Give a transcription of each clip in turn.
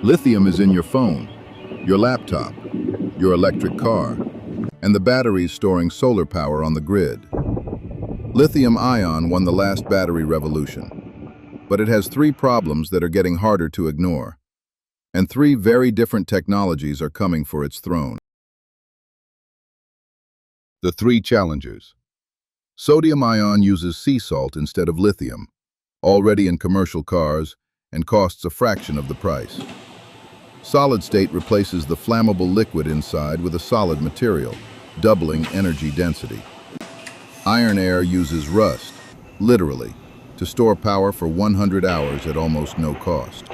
Lithium is in your phone, your laptop, your electric car, and the batteries storing solar power on the grid. Lithium-ion won the last battery revolution, but it has three problems that are getting harder to ignore, and three very different technologies are coming for its throne. The three challengers. Sodium-ion uses sea salt instead of lithium, already in commercial cars, and costs a fraction of the price. Solid state replaces the flammable liquid inside with a solid material, doubling energy density. Iron air uses rust, literally, to store power for 100 hours at almost no cost.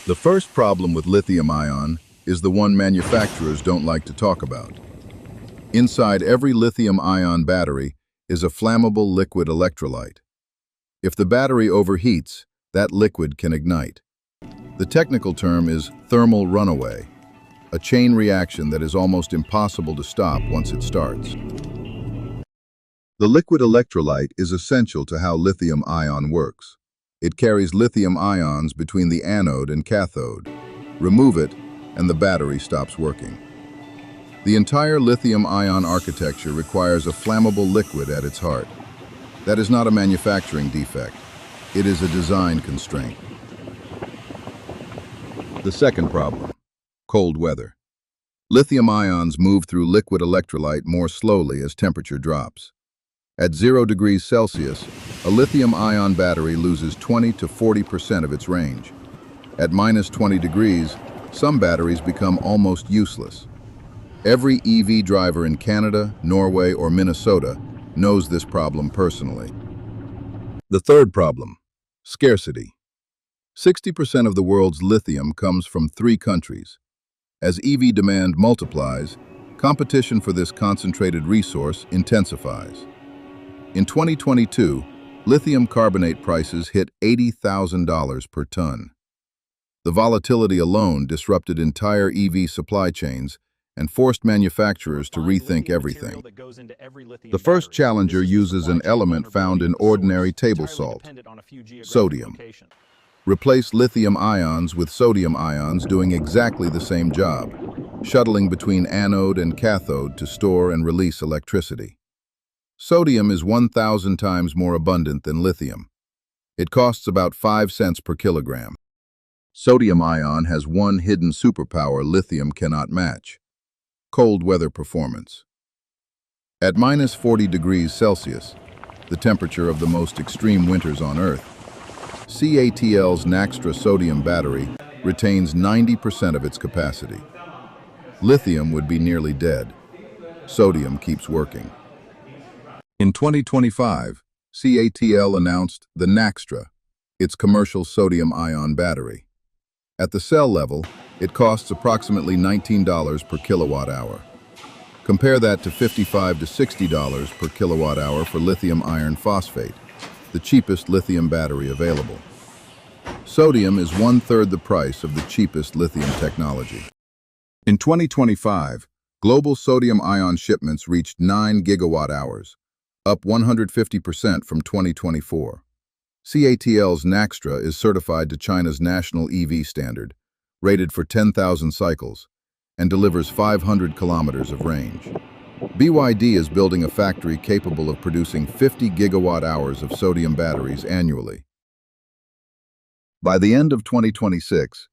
The first problem with lithium-ion is the one manufacturers don't like to talk about. Inside every lithium-ion battery is a flammable liquid electrolyte. If the battery overheats, that liquid can ignite. The technical term is thermal runaway, a chain reaction that is almost impossible to stop once it starts. The liquid electrolyte is essential to how lithium-ion works. It carries lithium ions between the anode and cathode. Remove it, and the battery stops working. The entire lithium-ion architecture requires a flammable liquid at its heart. That is not a manufacturing defect. It is a design constraint. The second problem, cold weather. Lithium ions move through liquid electrolyte more slowly as temperature drops. At 0 degrees Celsius, a lithium-ion battery loses 20 to 40% of its range. At minus 20 degrees, some batteries become almost useless. Every EV driver in Canada, Norway, or Minnesota knows this problem personally. The third problem, scarcity. 60% of the world's lithium comes from 3 countries. As EV demand multiplies, competition for this concentrated resource intensifies. In 2022, lithium carbonate prices hit $80,000 per ton. The volatility alone disrupted entire EV supply chains and forced manufacturers to rethink everything. The first challenger uses an element found in ordinary table salt, sodium. Replace lithium ions with sodium ions doing exactly the same job, shuttling between anode and cathode to store and release electricity. Sodium is 1,000 times more abundant than lithium. It costs about 5 cents per kilogram. Sodium ion has one hidden superpower lithium cannot match: cold weather performance. At minus 40 degrees Celsius, the temperature of the most extreme winters on Earth, CATL's Naxtra sodium battery retains 90% of its capacity. Lithium would be nearly dead. Sodium keeps working. In 2025, CATL announced the Naxtra, its commercial sodium-ion battery. At the cell level, it costs approximately $19 per kilowatt-hour. Compare that to $55 to $60 per kilowatt-hour for lithium iron phosphate, the cheapest lithium battery available. Sodium is 1/3 the price of the cheapest lithium technology. In 2025, global sodium-ion shipments reached 9 gigawatt-hours, up 150% from 2024. CATL's Naxtra is certified to China's national EV standard, rated for 10,000 cycles, and delivers 500 kilometers of range. BYD is building a factory capable of producing 50 gigawatt-hours of sodium batteries annually. By the end of 2026,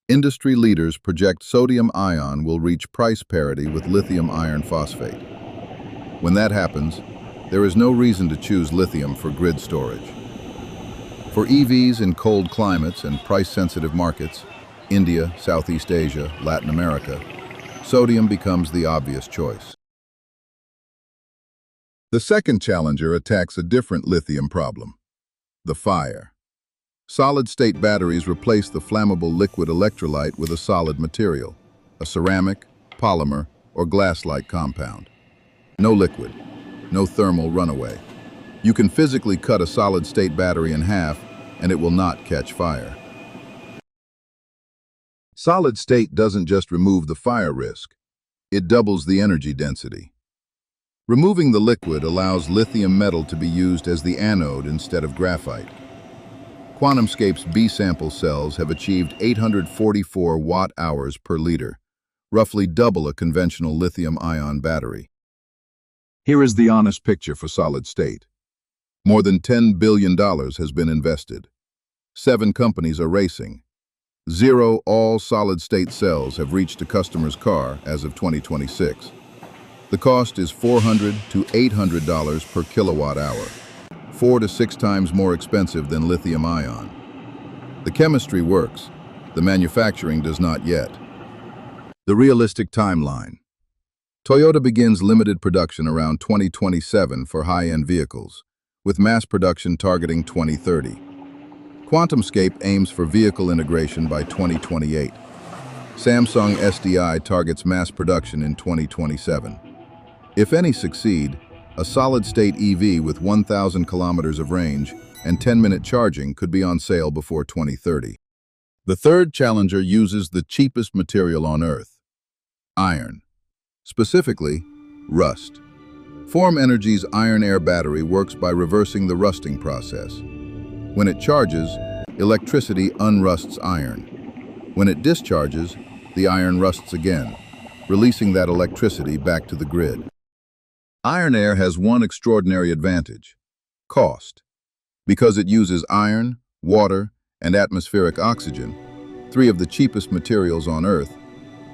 industry leaders project sodium-ion will reach price parity with lithium iron phosphate. When that happens, there is no reason to choose lithium for grid storage. For EVs in cold climates and price-sensitive markets, India, Southeast Asia, Latin America, sodium becomes the obvious choice. The second challenger attacks a different lithium problem: the fire. Solid-state batteries replace the flammable liquid electrolyte with a solid material, a ceramic, polymer, or glass-like compound. No liquid, no thermal runaway. You can physically cut a solid-state battery in half, and it will not catch fire. Solid-state doesn't just remove the fire risk, it doubles the energy density. Removing the liquid allows lithium metal to be used as the anode instead of graphite. QuantumScape's B-sample cells have achieved 844 watt-hours per liter, roughly double a conventional lithium-ion battery. Here is the honest picture for solid state. More than $10 billion has been invested. 7 companies are racing. 0 all-solid-state cells have reached a customer's car as of 2026. The cost is $400 to $800 per kilowatt-hour, 4 to 6 times more expensive than lithium-ion. The chemistry works, the manufacturing does not yet. The realistic timeline. Toyota begins limited production around 2027 for high-end vehicles, with mass production targeting 2030. QuantumScape aims for vehicle integration by 2028. Samsung SDI targets mass production in 2027. If any succeed, a solid-state EV with 1,000 kilometers of range and 10-minute charging could be on sale before 2030. The third challenger uses the cheapest material on Earth: iron. Specifically, rust. Form Energy's iron-air battery works by reversing the rusting process. When it charges, electricity unrusts iron. When it discharges, the iron rusts again, releasing that electricity back to the grid. Iron-air has one extraordinary advantage: cost. Because it uses iron, water, and atmospheric oxygen, 3 of the cheapest materials on Earth,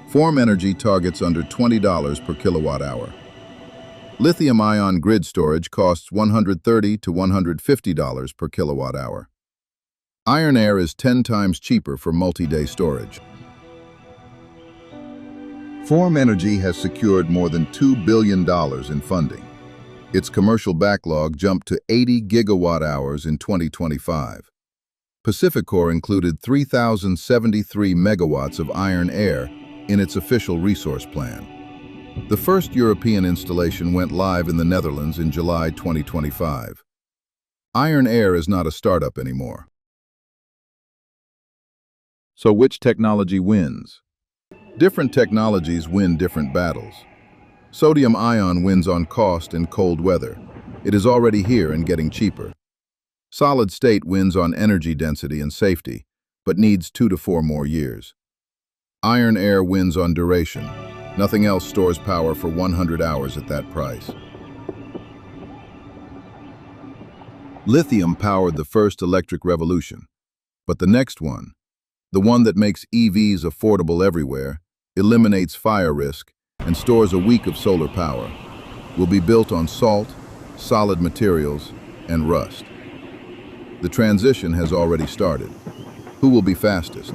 Form Energy targets under $20 per kilowatt-hour. Lithium-ion grid storage costs $130 to $150 per kilowatt-hour. Iron-air is 10 times cheaper for multi-day storage. Form Energy has secured more than $2 billion in funding. Its commercial backlog jumped to 80 gigawatt-hours in 2025. PacifiCorp included 3,073 megawatts of iron-air in its official resource plan. The first European installation went live in the Netherlands in July 2025. Iron-air is not a startup anymore. So which technology wins? Different technologies win different battles. Sodium-ion wins on cost and cold weather. It is already here and getting cheaper. Solid-state wins on energy density and safety, but needs 2 to 4 more years. Iron-air wins on duration. Nothing else stores power for 100 hours at that price. Lithium powered the first electric revolution, but the next one, the one that makes EVs affordable everywhere, eliminates fire risk, and stores a week of solar power, will be built on salt, solid materials, and rust. The transition has already started. Who will be fastest?